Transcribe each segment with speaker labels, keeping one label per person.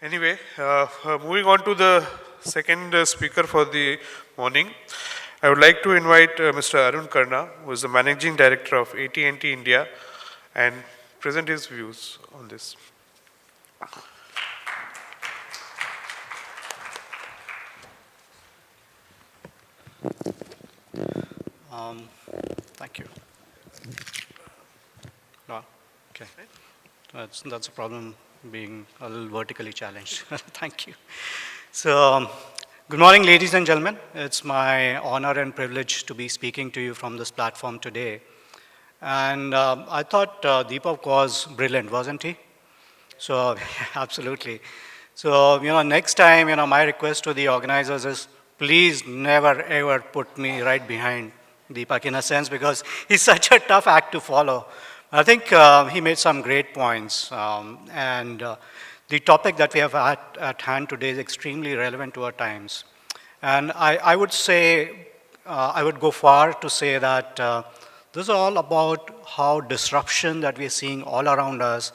Speaker 1: Anyway, moving on to the second speaker for the morning, I would like to invite Mr. Arun Karna, who is the Managing Director of AT&T India, and present his views on this.
Speaker 2: Thank you. No, okay. That's a problem being a little vertically challenged. Thank you. So, good morning, ladies and gentlemen. It's my honor and privilege to be speaking to you from this platform today. And I thought Deepak was brilliant, wasn't he? So, absolutely. So, next time, my request to the organizers is please never ever put me right behind Deepak in a sense because he's such a tough act to follow. I think he made some great points. The topic that we have at hand today is extremely relevant to our times. And I would say, I would go far to say that this is all about how disruption that we are seeing all around us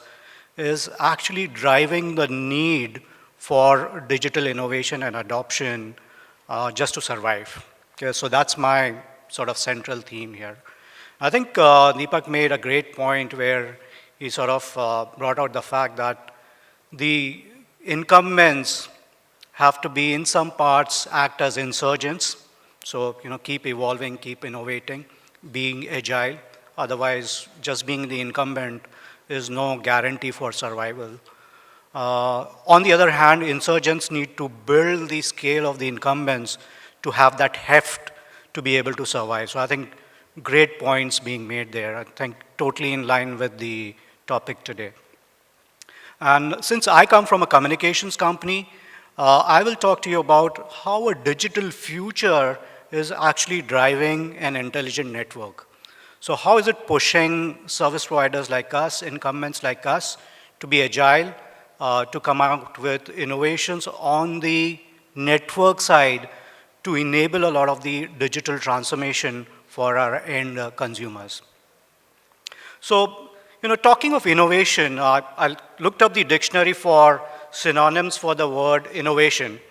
Speaker 2: is actually driving the need for digital innovation and adoption just to survive. Okay, so that's my sort of central theme here. I think Deepak made a great point where he sort of brought out the fact that the incumbents have to be in some parts act as insurgents. So, keep evolving, keep innovating, being agile. Otherwise, just being the incumbent is no guarantee for survival. On the other hand, insurgents need to build the scale of the incumbents to have that heft to be able to survive. So I think great points being made there. I think totally in line with the topic today. And since I come from a communications company, I will talk to you about how a digital future is actually driving an intelligent network. So how is it pushing service providers like us, incumbents like us, to be agile, to come out with innovations on the network side to enable a lot of the digital transformation for our end consumers. So, talking of innovation, I looked up the dictionary for synonyms for the word innovation.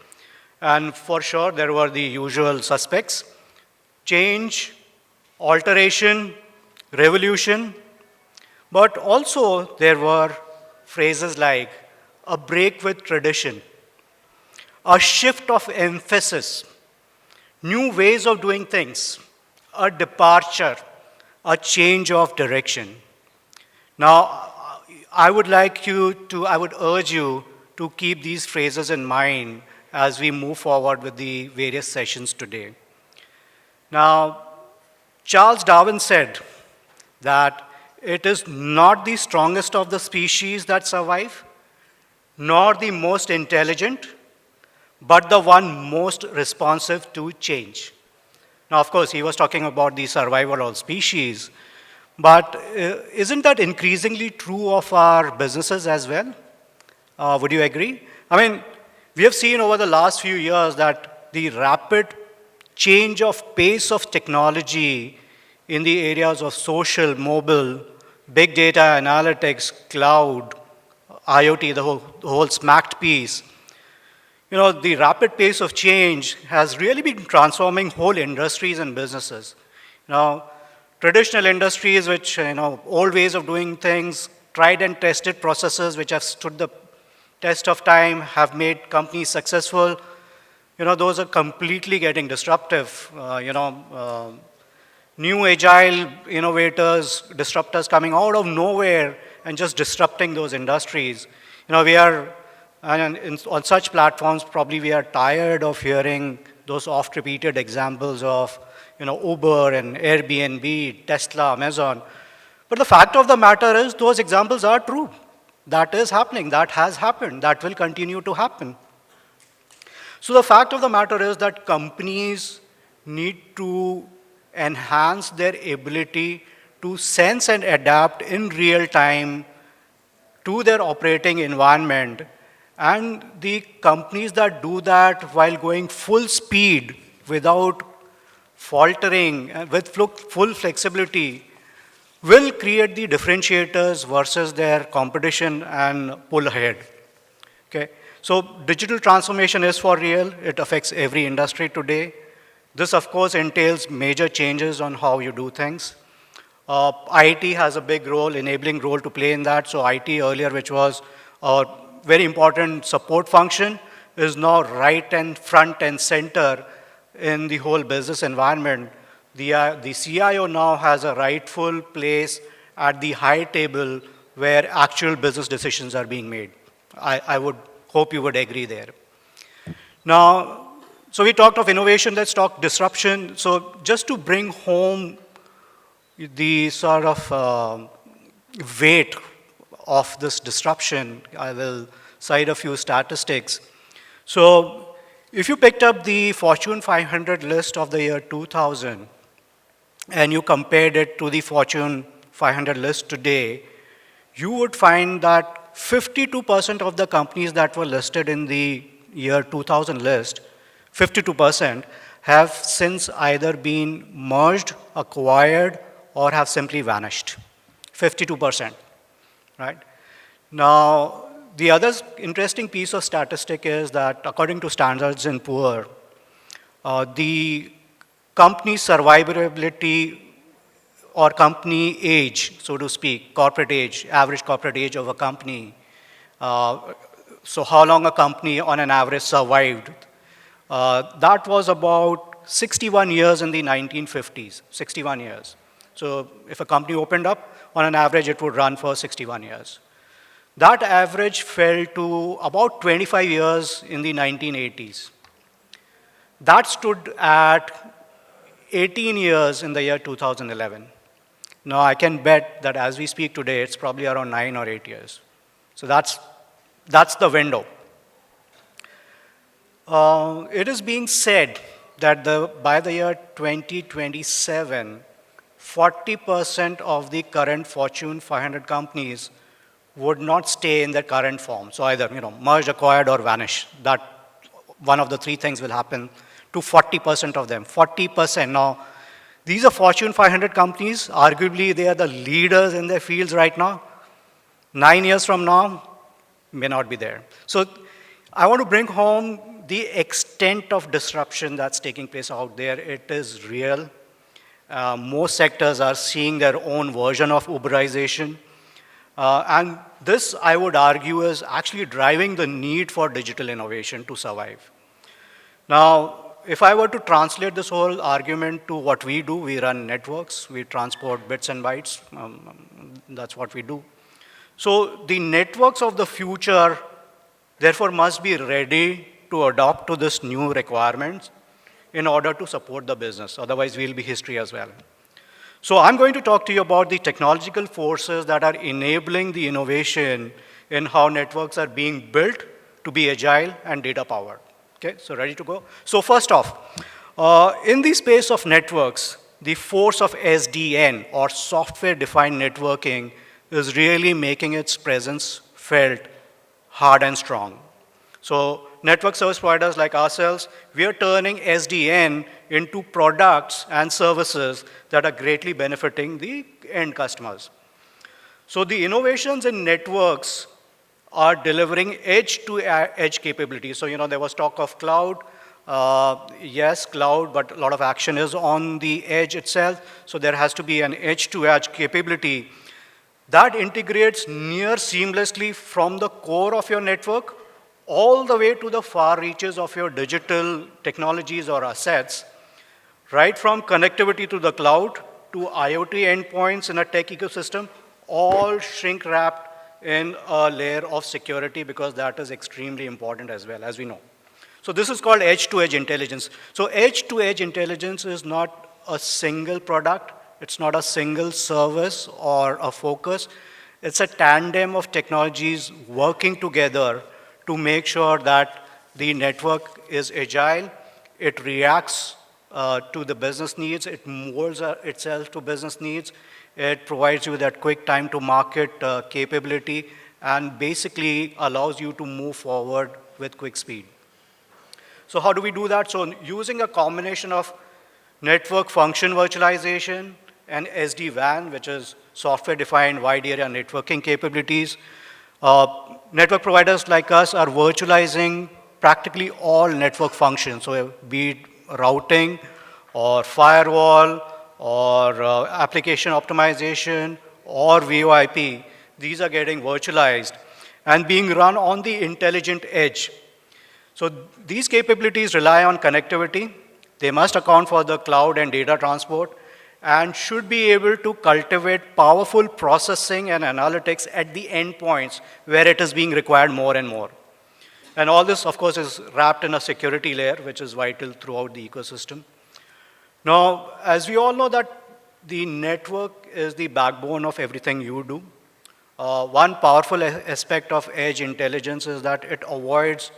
Speaker 2: And for sure, there were the usual suspects: change, alteration, revolution. But also, there were phrases like a break with tradition, a shift of emphasis, new ways of doing things, a departure, a change of direction. Now, I would urge you to keep these phrases in mind as we move forward with the various sessions today. Now, Charles Darwin said that it is not the strongest of the species that survive, nor the most intelligent, but the one most responsive to change. Now, of course, he was talking about the survival of species, but isn't that increasingly true of our businesses as well? Would you agree? I mean, we have seen over the last few years that the rapid change of pace of technology in the areas of social, mobile, big data analytics, cloud, IoT, the whole smacked piece, the rapid pace of change has really been transforming whole industries and businesses. Traditional industries, which, old ways of doing things, tried and tested processes which have stood the test of time, have made companies successful, those are completely getting disruptive. New agile innovators, disruptors coming out of nowhere and just disrupting those industries. On such platforms, probably we are tired of hearing those oft-repeated examples of, Uber and Airbnb, Tesla, Amazon. But the fact of the matter is, those examples are true. That is happening. That has happened. That will continue to happen. So the fact of the matter is that companies need to enhance their ability to sense and adapt in real time to their operating environment. And the companies that do that while going full speed without faltering, with full flexibility, will create the differentiators versus their competition and pull ahead. Okay? So digital transformation is for real. It affects every industry today. This, of course, entails major changes on how you do things. IT has a big role, enabling role to play in that. So IT earlier, which was a very important support function, is now right and front and center in the whole business environment. The CIO now has a rightful place at the high table where actual business decisions are being made. I would hope you would agree there. Now, so we talked of innovation, let's talk disruption. So just to bring home the sort of weight of this disruption, I will cite a few statistics. So if you picked up the Fortune 500 list of the year 2000 and you compared it to the Fortune 500 list today, you would find that 52% of the companies that were listed in the year 2000 list, 52% have since either been merged, acquired, or have simply vanished. 52%, right? Now, the other interesting piece of statistic is that according to Standards & Poor, the company survivability or company age, so to speak, corporate age, average corporate age of a company, so how long a company on an average survived, that was about 61 years in the 1950s, 61 years. So if a company opened up, on an average, it would run for 61 years. That average fell to about 25 years in the 1980s. That stood at 18 years in the year 2011. Now, I can bet that as we speak today, it's probably around 9 or 8 years. So that's the window. It is being said that by the year 2027, 40% of the current Fortune 500 companies would not stay in their current form. So either merge, acquired, or vanish. That one of the three things will happen to 40% of them. 40%. Now, these are Fortune 500 companies. Arguably, they are the leaders in their fields right now. 9 years from now, may not be there. So I want to bring home the extent of disruption that's taking place out there. It is real. Most sectors are seeing their own version of Uberization. And this, I would argue, is actually driving the need for digital innovation to survive. Now, if I were to translate this whole argument to what we do, we run networks, we transport bits and bytes, that's what we do. So the networks of the future, therefore, must be ready to adopt to this new requirements in order to support the business. Otherwise, we'll be history as well. So I'm going to talk to you about the technological forces that are enabling the innovation in how networks are being built to be agile and data powered. Okay, so ready to go? So first off, in the space of networks, the force of SDN, or software-defined networking, is really making its presence felt hard and strong. So network service providers like ourselves, we are turning SDN into products and services that are greatly benefiting the end customers. So the innovations in networks are delivering edge-to-edge capabilities. So, there was talk of cloud. Yes, cloud, but a lot of action is on the edge itself. So there has to be an edge-to-edge capability that integrates near seamlessly from the core of your network all the way to the far reaches of your digital technologies or assets, right from connectivity to the cloud to IoT endpoints in a tech ecosystem, all shrink-wrapped in a layer of security, because that is extremely important as well, as we know. So this is called edge-to-edge intelligence. So edge-to-edge intelligence is not a single product. It's not a single service or a focus. It's a tandem of technologies working together to make sure that the network is agile, it reacts to the business needs, it molds itself to business needs, it provides you that quick time to market capability, and basically allows you to move forward with quick speed. So how do we do that? So using a combination of network function virtualization and SD-WAN, which is software-defined wide area networking capabilities, network providers like us are virtualizing practically all network functions. So be it routing or firewall or application optimization or VoIP, these are getting virtualized and being run on the intelligent edge. So these capabilities rely on connectivity. They must account for the cloud and data transport and should be able to cultivate powerful processing and analytics at the endpoints where it is being required more and more. And all this, of course, is wrapped in a security layer, which is vital throughout the ecosystem. Now, as we all know that the network is the backbone of everything you do, one powerful aspect of edge intelligence is that it avoids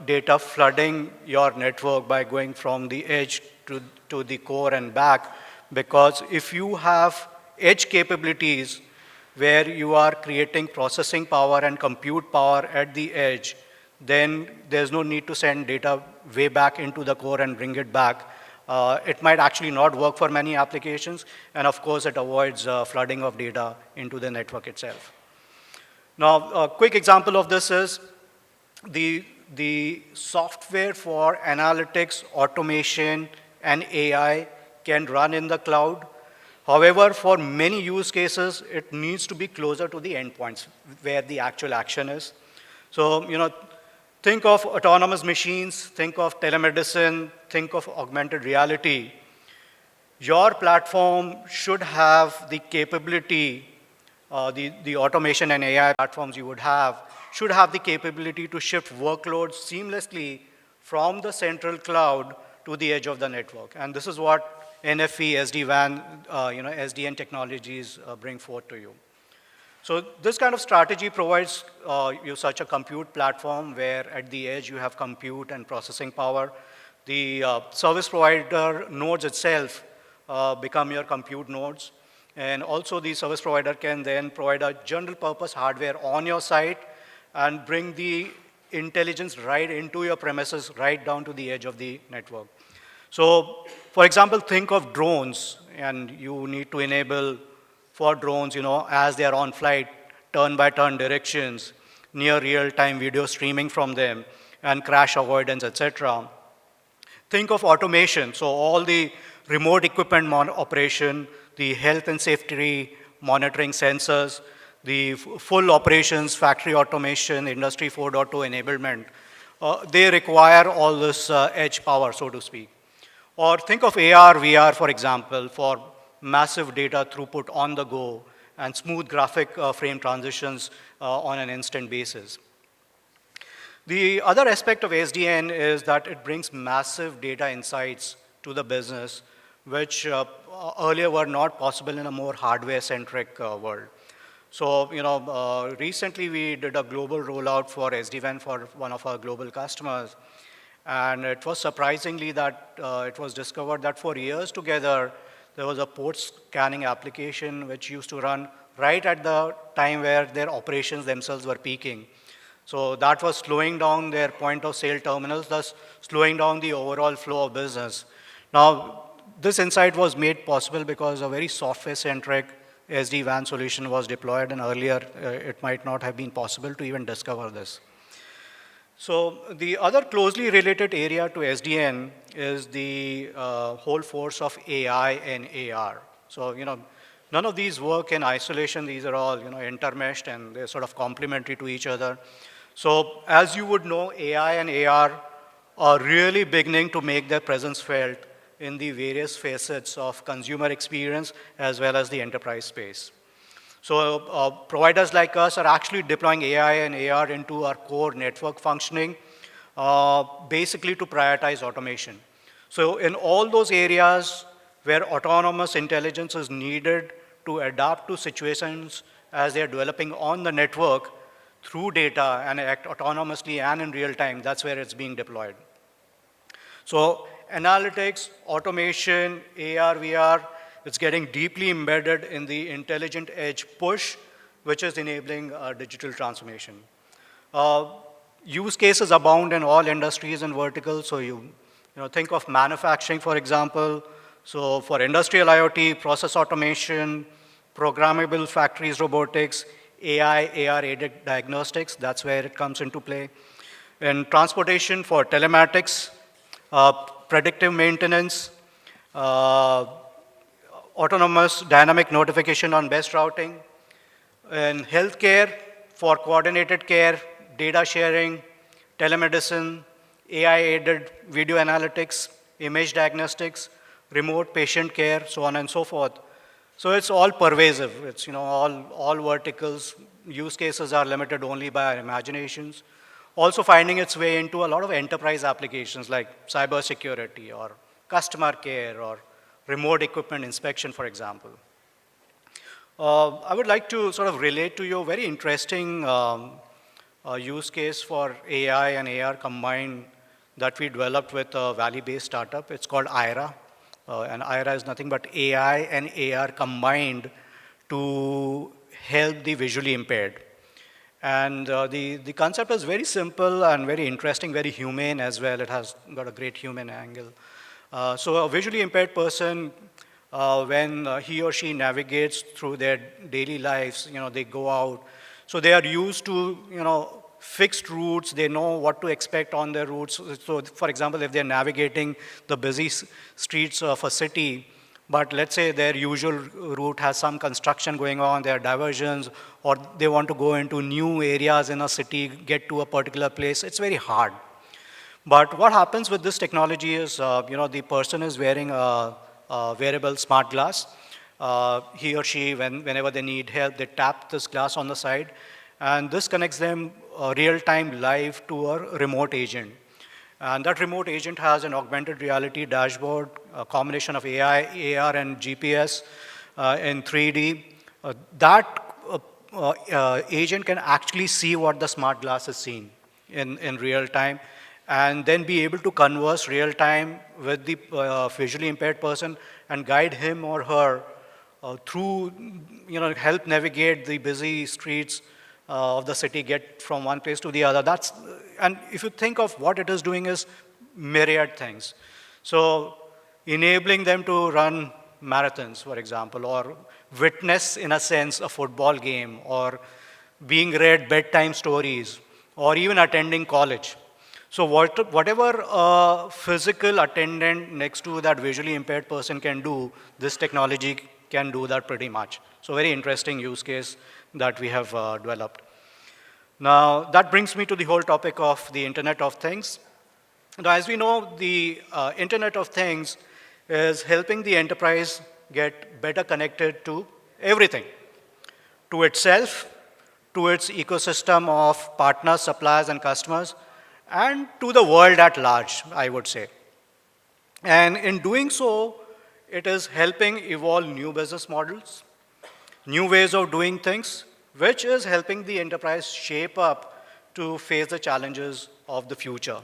Speaker 2: data flooding your network by going from the edge to the core and back, because if you have edge capabilities where you are creating processing power and compute power at the edge, then there's no need to send data way back into the core and bring it back. It might actually not work for many applications, and of course it avoids flooding of data into the network itself. Now, a quick example of this is the software for analytics, automation, and AI can run in the cloud. However, for many use cases, it needs to be closer to the endpoints where the actual action is. So, think of autonomous machines, think of telemedicine, think of augmented reality. Your platform should have the capability, the automation and AI platforms you would have, should have the capability to shift workloads seamlessly from the central cloud to the edge of the network. And this is what NFV, SD-WAN, SDN technologies bring forth to you. So this kind of strategy provides you such a compute platform where at the edge you have compute and processing power. The service provider nodes itself become your compute nodes. And also the service provider can then provide a general purpose hardware on your site and bring the intelligence right into your premises, right down to the edge of the network. So, for example, think of drones, and you need to enable for drones, as they are on flight, turn-by-turn directions, near real-time video streaming from them, and crash avoidance, etc. Think of automation, so all the remote equipment operation, the health and safety monitoring sensors, the full operations, factory automation, Industry 4.0 enablement, they require all this edge power, so to speak. Or think of AR, VR, for example, for massive data throughput on the go and smooth graphic frame transitions on an instant basis. The other aspect of SDN is that it brings massive data insights to the business, which earlier were not possible in a more hardware-centric world. So, recently we did a global rollout for SD-WAN for one of our global customers. And it was surprisingly that it was discovered that for years together, there was a port scanning application which used to run right at the time where their operations themselves were peaking. So that was slowing down their point of sale terminals, thus slowing down the overall flow of business. Now, this insight was made possible because a very software-centric SD-WAN solution was deployed, and earlier it might not have been possible to even discover this. So the other closely related area to SDN is the whole force of AI and AR. So, none of these work in isolation. These are all, intermeshed, and they're sort of complementary to each other. So as you would know, AI and AR are really beginning to make their presence felt in the various facets of consumer experience as well as the enterprise space. So providers like us are actually deploying AI and AR into our core network functioning, basically to prioritize automation. So in all those areas where autonomous intelligence is needed to adapt to situations as they're developing on the network through data and act autonomously and in real time, that's where it's being deployed. So analytics, automation, AR, VR, it's getting deeply embedded in the intelligent edge push, which is enabling digital transformation. Use cases abound in all industries and verticals. So you think of manufacturing, for example. So for industrial IoT, process automation, programmable factories robotics, AI, AR-aided diagnostics, that's where it comes into play. In transportation for telematics, predictive maintenance, uh, autonomous dynamic notification on best routing. In healthcare for coordinated care, data sharing, telemedicine, AI-aided video analytics, image diagnostics, remote patient care, so on and so forth. So it's all pervasive. It's all verticals. Use cases are limited only by our imaginations. Also finding its way into a lot of enterprise applications like cybersecurity or customer care or remote equipment inspection, for example. I would like to sort of relate to you a very interesting use case for AI and AR combined that we developed with a Valley-based startup. It's called Aira. And Aira is nothing but AI and AR combined to help the visually impaired. And the concept is very simple and very interesting, very humane as well. It has got a great human angle. So a visually impaired person, when he or she navigates through their daily lives, they go out. So they are used to, fixed routes. They know what to expect on their routes. So for example, if they're navigating the busy streets of a city, but let's say their usual route has some construction going on, there are diversions, or they want to go into new areas in a city, get to a particular place, it's very hard. But what happens with this technology is, the person is wearing a wearable smart glass. He or she, whenever they need help, they tap this glass on the side, and this connects them real-time live to a remote agent. And that remote agent has an augmented reality dashboard, a combination of AI, AR, and GPS in 3D. That agent can actually see what the smart glass is seeing in real time, and then be able to converse real time with the visually impaired person and guide him or her through, help navigate the busy streets of the city, get from one place to the other. And if you think of what it is doing is myriad things. So enabling them to run marathons, for example, or witness, in a sense, a football game, or being read bedtime stories, or even attending college. So whatever a physical attendant next to that visually impaired person can do, this technology can do that pretty much. So very interesting use case that we have developed. Now, that brings me to the whole topic of the Internet of Things. Now, as we know, the Internet of Things is helping the enterprise get better connected to everything, to itself, to its ecosystem of partners, suppliers, and customers, and to the world at large, I would say. And in doing so, it is helping evolve new business models, new ways of doing things, which is helping the enterprise shape up to face the challenges of the future.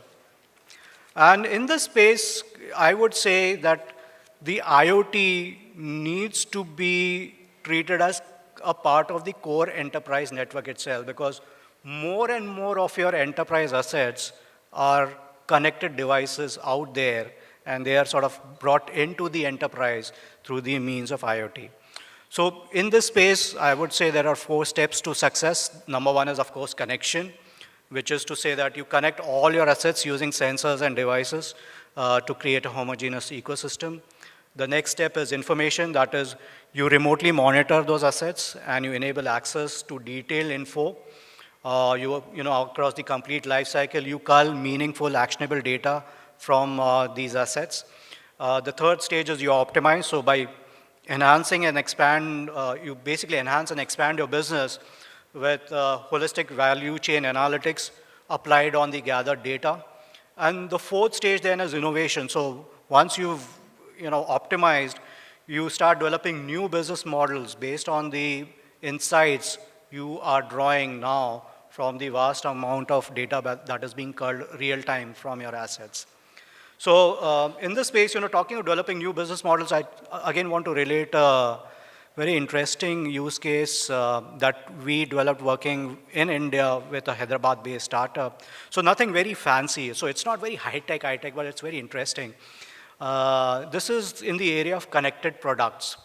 Speaker 2: And in this space, I would say that the IoT needs to be treated as a part of the core enterprise network itself, because more and more of your enterprise assets are connected devices out there, and they are sort of brought into the enterprise through the means of IoT. So in this space, I would say there are 4 steps to success. Number 1 is, of course, connection, which is to say that you connect all your assets using sensors and devices to create a homogeneous ecosystem. The next step is information. That is, you remotely monitor those assets and you enable access to detailed info. Across the complete life cycle, you cull meaningful, actionable data from these assets. The third stage is you optimize. So by enhancing and expand, you basically enhance and expand your business with holistic value chain analytics applied on the gathered data. And the fourth stage then is innovation. So once you've optimized, you start developing new business models based on the insights you are drawing now from the vast amount of data that is being culled real time from your assets. So in this space, talking of developing new business models, I again want to relate a very interesting use case that we developed working in India with a Hyderabad-based startup. So nothing very fancy. So it's not very high-tech, but it's very interesting. This is in the area of connected products.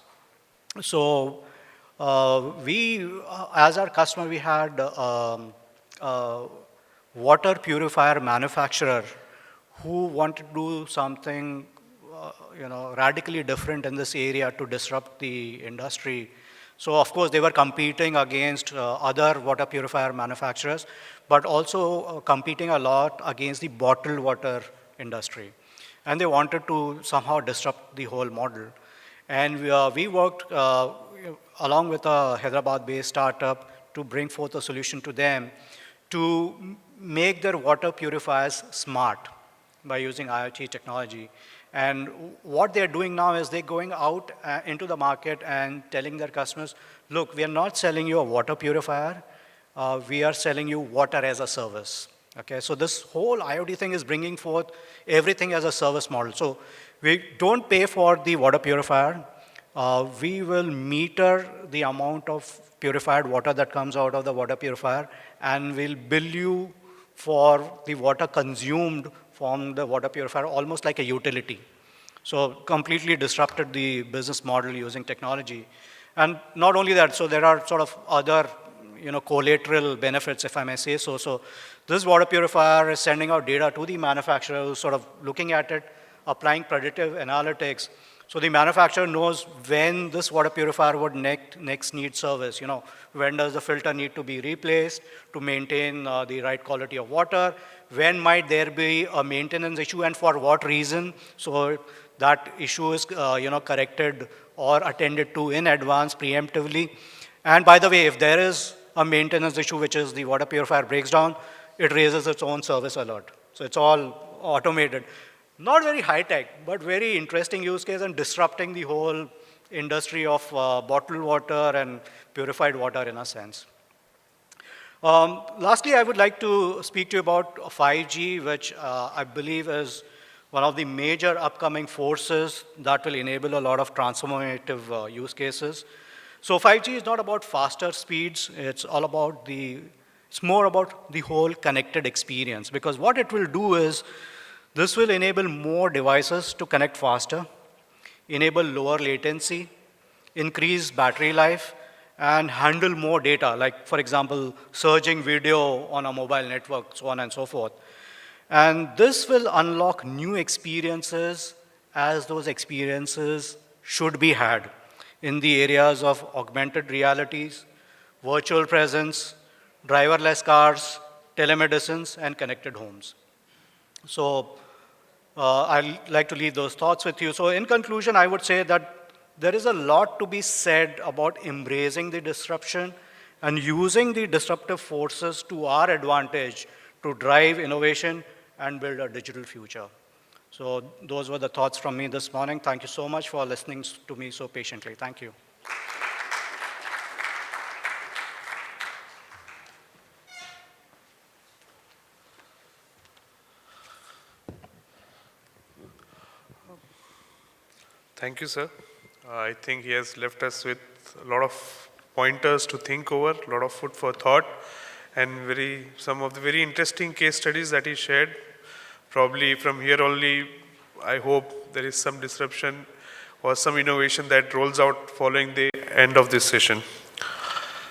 Speaker 2: So as our customer, we had water purifier manufacturer who wanted to do something, radically different in this area to disrupt the industry. So of course they were competing against other water purifier manufacturers, but also competing a lot against the bottled water industry. And they wanted to somehow disrupt the whole model. And we worked along with a Hyderabad-based startup to bring forth a solution to them to make their water purifiers smart by using IoT technology. And what they're doing now is they're going out into the market and telling their customers, look, we are not selling you a water purifier, we are selling you water as a service. Okay, so this whole IoT thing is bringing forth everything as a service model. So we don't pay for the water purifier. We will meter the amount of purified water that comes out of the water purifier, and we'll bill you for the water consumed from the water purifier, almost like a utility. So completely disrupted the business model using technology. And not only that, so there are sort of other collateral benefits, if I may say so. So this water purifier is sending out data to the manufacturer who's sort of looking at it, applying predictive analytics. So the manufacturer knows when this water purifier would next need service. When does the filter need to be replaced to maintain the right quality of water? When might there be a maintenance issue and for what reason? So that issue is corrected or attended to in advance preemptively. And by the way, if there is a maintenance issue, which is the water purifier breaks down, it raises its own service alert. So it's all automated. Not very high tech, but very interesting use case and disrupting the whole industry of bottled water and purified water in a sense. Lastly, I would like to speak to you about 5G, which I believe is one of the major upcoming forces that will enable a lot of transformative use cases. So 5G is not about faster speeds, it's more about the whole connected experience, because what it will do is, this will enable more devices to connect faster, enable lower latency, increase battery life, and handle more data, like, for example, surging video on a mobile network, so on and so forth. And this will unlock new experiences as those experiences should be had in the areas of augmented realities, virtual presence, driverless cars, telemedicines, and connected homes. So I'd like to leave those thoughts with you. So in conclusion, I would say that there is a lot to be said about embracing the disruption and using the disruptive forces to our advantage to drive innovation and build a digital future. So those were the thoughts from me this morning. Thank you so much for listening to me so patiently. Thank you.
Speaker 1: Thank you, sir. I think he has left us with a lot of pointers to think over, a lot of food for thought, and some of the very interesting case studies that he shared. Probably from here only, I hope there is some disruption or some innovation that rolls out following the end of this session.